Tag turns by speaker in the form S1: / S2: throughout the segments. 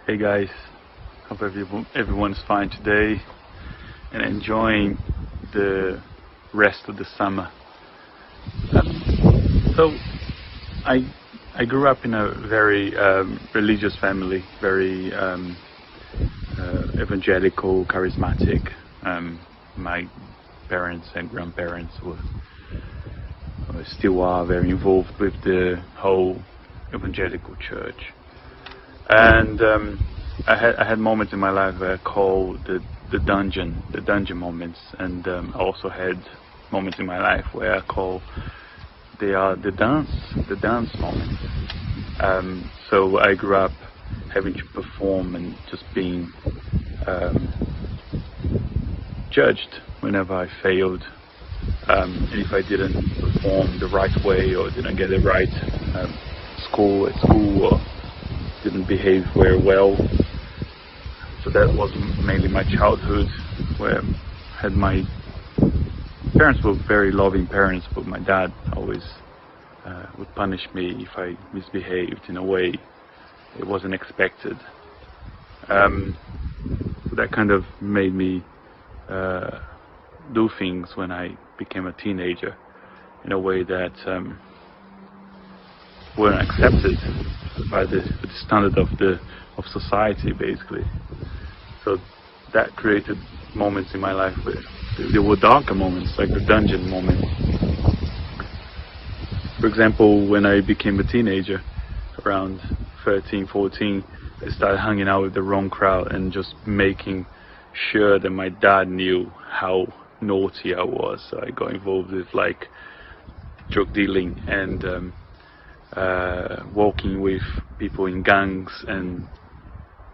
S1: Hey guys, hope everyone's fine today and enjoying the rest of the summer. So I grew up in a very religious family, very evangelical, charismatic. My parents and grandparents still are very involved with the whole evangelical church. And I had moments in my life where I call the dungeon moments, and I also had moments in my life where I call they are the dance moments. So I grew up having to perform and just being judged whenever I failed, and if I didn't perform the right way or didn't get it right at school or didn't behave very well. So that was mainly my childhood, where I had my parents were very loving parents, but my dad always would punish me if I misbehaved in a way it wasn't expected. That kind of made me do things when I became a teenager in a way that weren't accepted by the standard of society, basically. So that created moments in my life where there were darker moments, like the dungeon moments. For example, when I became a teenager, around 13, 14, I started hanging out with the wrong crowd and just making sure that my dad knew how naughty I was. So I got involved with like drug dealing and walking with people in gangs, and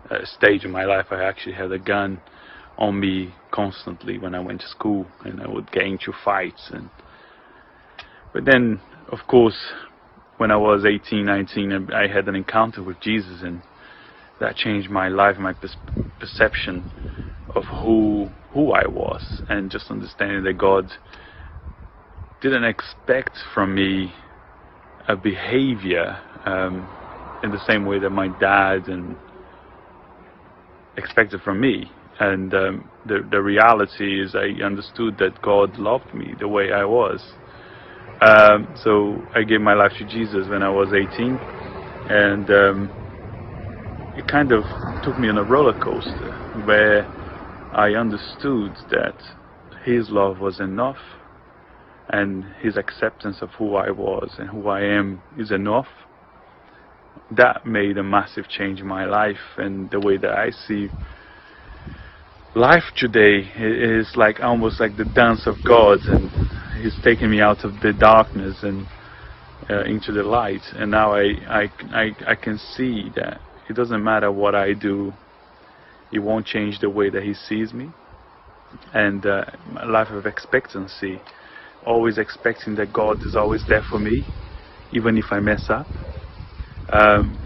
S1: at a stage in my life I actually had a gun on me constantly when I went to school, and I would get into fights. But then, of course, when I was 18, 19, I had an encounter with Jesus, and that changed my life, my perception of who I was, and just understanding that God didn't expect from me a behavior in the same way that my dad expected from me. And the reality is I understood that God loved me the way I was. So I gave my life to Jesus when I was 18, and it kind of took me on a roller coaster where I understood that His love was enough, and His acceptance of who I was and who I am is enough. That made a massive change in my life, and the way that I see life today is like almost like the dance of God, and He's taking me out of the darkness and into the light. And now I can see that it doesn't matter what I do, it won't change the way that He sees me. And a life of expectancy, always expecting that God is always there for me, even if I mess up,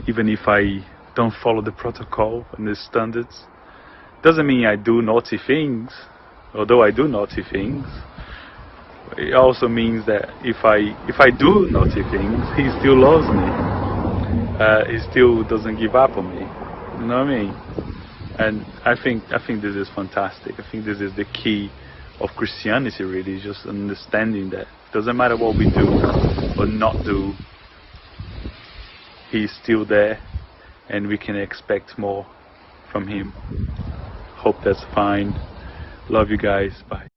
S1: even if I don't follow the protocol and the standards. Doesn't mean I do naughty things, although I do naughty things. It also means that if I do naughty things, He still loves me. He still doesn't give up on me. You know what I mean? And I think this is fantastic. I think this is the key of Christianity, really, just understanding that it doesn't matter what we do or not do, He's still there, and we can expect more from Him. Hope that's fine. Love you guys. Bye.